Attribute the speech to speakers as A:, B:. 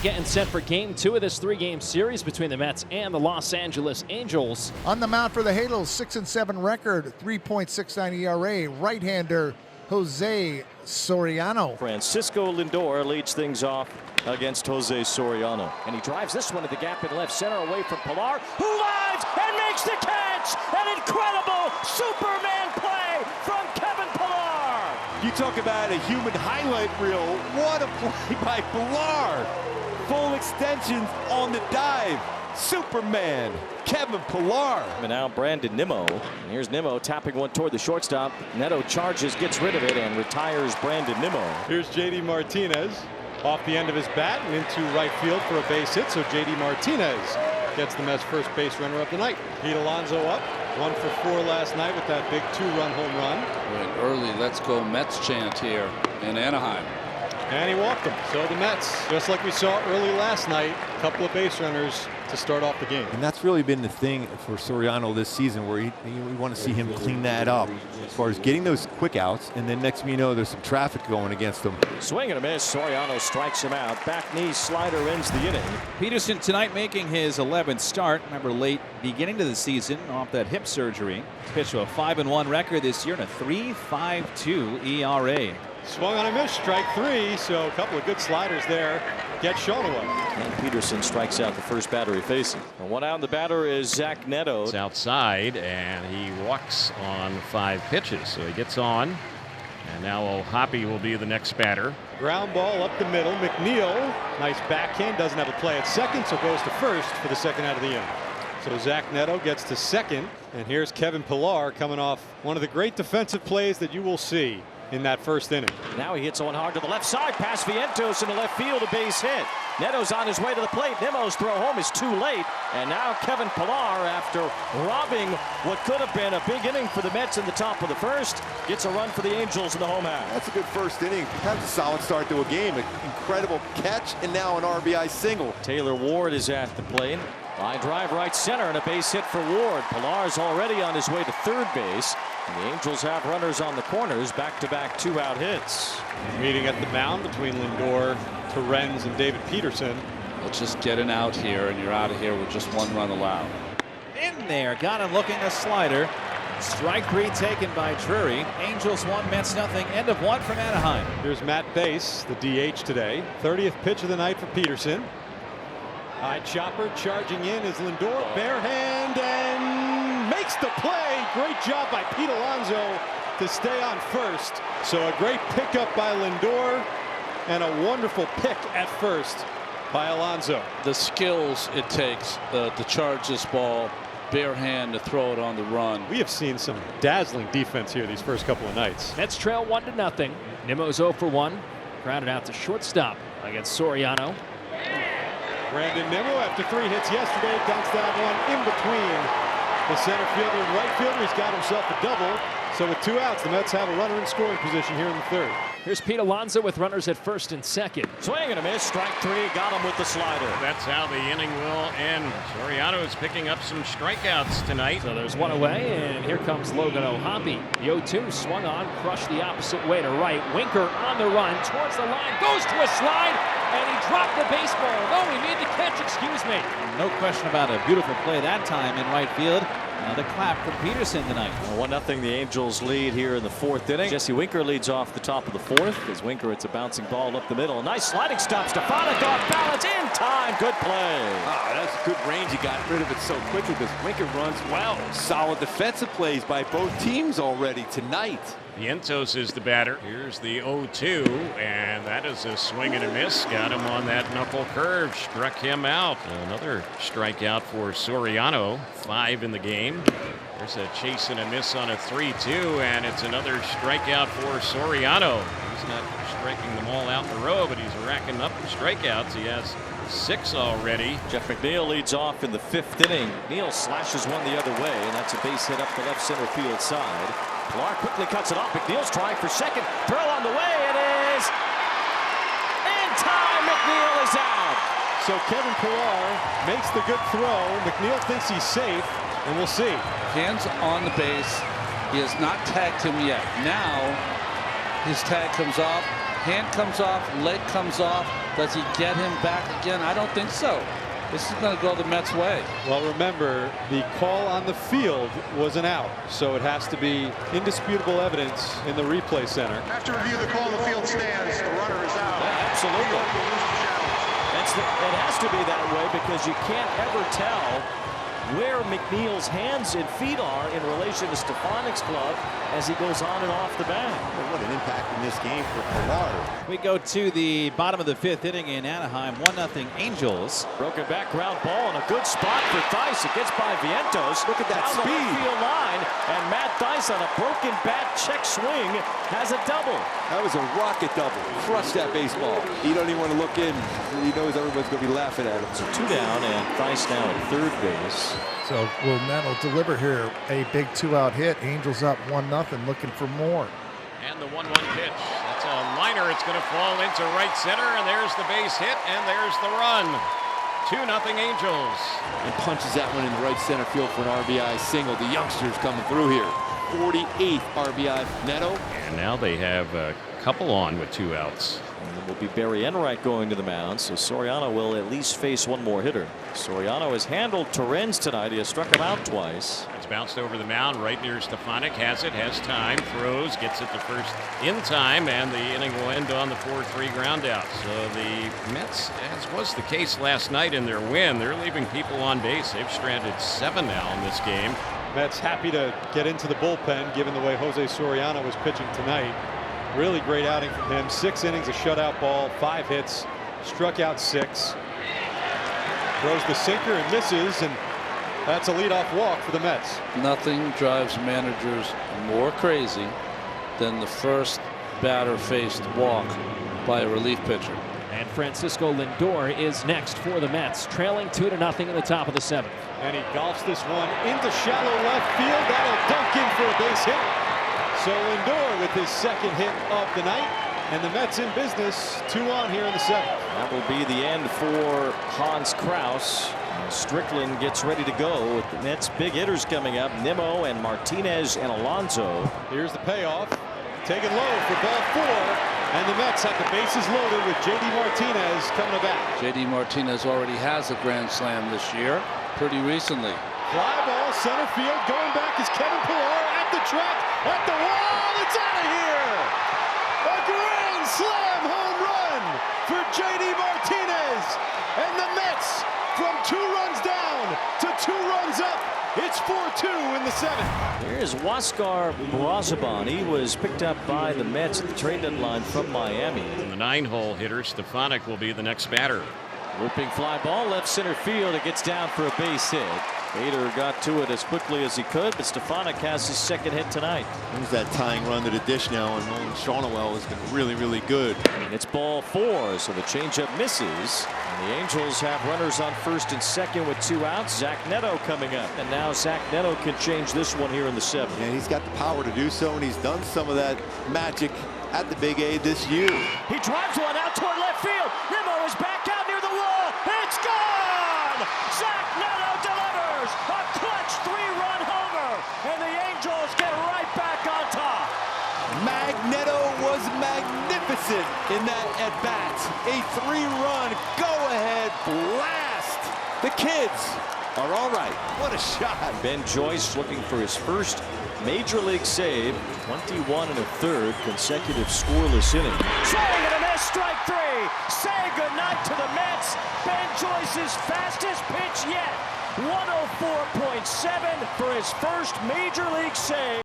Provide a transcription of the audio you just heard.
A: getting set for Game 2 of this 3-game series between the Mets and the Los Angeles Angels.
B: On the mound for the Halos, 6-7 record, 3.69 ERA, right-hander Jose Soriano.
C: Francisco Lindor leads things off against Jose Soriano.
A: And he drives this one to the gap in left center away from Pilar, who lives and makes the catch! An incredible Superman play from Kevin Pilar!
C: You talk about a human highlight reel. What a play by Pilar. Full extensions on the dive. Superman, Kevin Pilar.
D: And now Brandon Nimmo. And here's Nimmo tapping one toward the shortstop. Neto charges, gets rid of it, and retires Brandon Nimmo.
E: Here's J.D. Martinez off the end of his bat and into right field for a base hit. So J.D. Martinez gets the Mets' first base runner of the night. Pete Alonso up 1 for 4 last night with that big 2-run home run.
F: An early "Let's Go Mets" chant here in Anaheim.
E: And he walked them. So the Mets, just like we saw early last night, a couple of base runners to start off the game.
G: And that's really been the thing for Soriano this season, where we want to see him clean that up as far as getting those quick outs, and then next thing you know, there's some traffic going against him.
C: Swing and a miss. Soriano strikes him out. Back knee slider ends the inning.
H: Peterson tonight making his 11th start. Remember, late beginning to the season off that hip surgery. He's pitched to a 5-1 record this year and a 3.52 ERA.
E: Swung on a miss, strike 3, so a couple of good sliders there. Get shown away.
C: And Peterson strikes out the first batter he faces. And one out, the batter is Zach Neto.
I: It's outside, and he walks on 5 pitches, so he gets on. And now Hoppy will be the next batter.
E: Ground ball up the middle. McNeil, nice backhand, doesn't have a play at second, so goes to first for the second out of the inning. So Zach Neto gets to second, and here's Kevin Pilar coming off one of the great defensive plays that you will see in that first inning.
C: Now he hits one hard to the left side, past Vientos into left field, a base hit. Neto's on his way to the plate. Nimmo's throw home is too late. And now Kevin Pilar, after robbing what could have been a big inning for the Mets in the top of the first, gets a run for the Angels in the home half.
G: That's a good first inning. That's a solid start to a game. An incredible catch, and now an RBI single.
C: Taylor Ward is at the plate. Line drive right center and a base hit for Ward. Pilar's already on his way to third base. And the Angels have runners on the corners, back-to-back 2-out hits.
E: Meeting at the mound between Lindor, Torrens, and David Peterson.
F: Let's just get an out here, and you're out of here with just 1 run allowed.
H: In there, got him looking a slider. Strike 3 taken by Drury. Angels 1, Mets nothing. End of 1 from Anaheim.
E: Here's Matt Bass, the DH today. 30th pitch of the night for Peterson. High chopper charging in is Lindor, bare hand, and makes the play. Great job by Pete Alonso to stay on first. So a great pickup by Lindor and a wonderful pick at first by Alonso.
F: The skills it takes to charge this ball, bare hand to throw it on the run.
E: We have seen some dazzling defense here these first couple of nights.
A: Mets trail 1-0. Nimmo's 0 for 1. Grounded out to shortstop against Soriano.
E: Brandon Nimmo, after 3 hits yesterday, dunks that one in between the center fielder and right fielder. He's got himself a double. So with 2 outs, the Mets have a runner in scoring position here in the third.
A: Here's Pete Alonso with runners at first and second.
C: Swing and a miss. Strike 3. Got him with the slider.
I: That's how the inning will end. Soriano is picking up some strikeouts tonight.
A: So there's 1 away, and here comes Logan O'Hoppe. The 0-2 swung on, crushed the opposite way to right. Winker on the run towards the line, goes to a slide, and he dropped the baseball. No, he made the catch, excuse me.
H: No question about a beautiful play that time in right field. Another clap from Peterson tonight.
C: 1-0 the Angels lead here in the 4th inning. Jesse Winker leads off the top of the 4th. As Winker, it's a bouncing ball up the middle. Nice sliding stop. Stefanik off balance in time. Good play.
G: That's good range. He got rid of it so quickly because Winker runs well. Solid defensive plays by both teams already tonight.
I: Vientos is the batter. Here's the 0-2, and that is a swing and a miss. Got him on that knuckle curve, struck him out. Another strikeout for Soriano, 5 in the game. There's a chase and a miss on a 3-2, and it's another strikeout for Soriano. He's not striking them all out in a row, but he's racking up strikeouts. He has 6 already.
C: Jeff McNeil leads off in the 5th inning. McNeil slashes one the other way, and that's a base hit up the left center field side. Pilar quickly cuts it off. McNeil's trying for second. Throw on the way. It is in time. McNeil is out.
E: So Kevin Pilar makes the good throw. McNeil thinks he's safe, and we'll see.
F: Hands on the base. He has not tagged him yet. Now his tag comes off, hand comes off, leg comes off. Does he get him back again? I don't think so. This is going to go the Mets' way.
E: Well, remember, the call on the field was an out, so it has to be indisputable evidence in the replay center.
J: After review, the call on the field stands. The runner is out.
D: Yeah, absolutely. It has to be that way because you can't ever tell where McNeil's hands and feet are in relation to Stefanic's glove as he goes on and off the bat.
G: What an impact in this game for Pilar.
H: We go to the bottom of the 5th inning in Anaheim. 1-0 Angels.
D: Broken back ground ball and a good spot for Theis. It gets by Vientos. Look at that down speed. The field line, and Matt Theis on a broken bat check swing has a double.
G: That was a rocket double. Crushed that baseball. He don't even want to look in. He knows everyone's going to be laughing at him.
D: So 2 down, and Theis now at third base.
B: So will Neto deliver here a big 2-out hit? Angels up 1-0, looking for more.
I: And the 1-1 pitch. That's a liner. It's going to fall into right center, and there's the base hit, and there's the run. 2-0 Angels.
G: And punches that one in the right center field for an RBI single. The youngsters coming through here. 48th RBI Neto.
I: And now they have a couple on with 2 outs.
D: And it will be Barry Enright going to the mound, so Soriano will at least face one more hitter. Soriano has handled Torrens tonight. He has struck him out twice.
I: It's bounced over the mound right near Stefanik. Has it, has time, throws, gets it to first in time, and the inning will end on the 4-3 ground out. So the Mets, as was the case last night in their win, they're leaving people on base. They've stranded 7 now in this game.
E: Mets happy to get into the bullpen given the way Jose Soriano was pitching tonight. Really great outing from him. 6 innings, a shutout ball, 5 hits, struck out 6. Throws the sinker and misses, and that's a leadoff walk for the Mets.
F: Nothing drives managers more crazy than the first batter-faced walk by a relief pitcher.
A: And Francisco Lindor is next for the Mets, trailing 2-0 in the top of the 7th.
E: And he golfs this one into shallow left field. That'll dunk in for a base hit. So Lindor with his 2nd hit of the night, and the Mets in business. 2 on here in the 7th.
D: That will be the end for Hans Kraus. Strickland gets ready to go with the Mets' big hitters coming up. Nimmo and Martinez and Alonso.
E: Here's the payoff. Taken low for ball 4, and the Mets have the bases loaded with J.D. Martinez coming to bat.
F: J.D. Martinez already has a grand slam this year, pretty recently.
E: Fly ball, center field, going back is Kevin Pilar at the track, at the wall, it's out of here! A grand slam home run for J.D. Martinez, and the Mets from 2 runs down to 2 runs up. It's 4-2 in the 7th.
D: Here's Huascar Brazaban. He was picked up by the Mets at the trade deadline from Miami.
I: And the 9-hole hitter, Stefanik, will be the next batter.
D: Looping fly ball, left center field. It gets down for a base hit. Bader got to it as quickly as he could, but Stefanik has his 2nd hit tonight.
G: There's that tying run to the dish now, and Nolan Shawnowell has been really, really good.
D: And it's ball 4, so the changeup misses. And the Angels have runners on 1st and 2nd with 2 outs. Zach Neto coming up, and now Zach Neto can change this one here in the 7th.
G: And he's got the power to do so, and he's done some of that magic at the Big A this year.
D: He drives one out toward left field. Nimmo is back out near the wall. It's gone! Zach Neto delivers a clutch 3-run homer, and the Angels get right back on top.
G: Magneto was magnificent in that at-bat. A 3-run go-ahead blast. The kids are all right. What a shot.
D: Ben Joyce looking for his first major league save. 21 1/3 consecutive scoreless inning. Swing and a miss, strike 3. Say goodnight to the Mets. Ben Joyce's fastest pitch yet. 104.7 for his first major league save.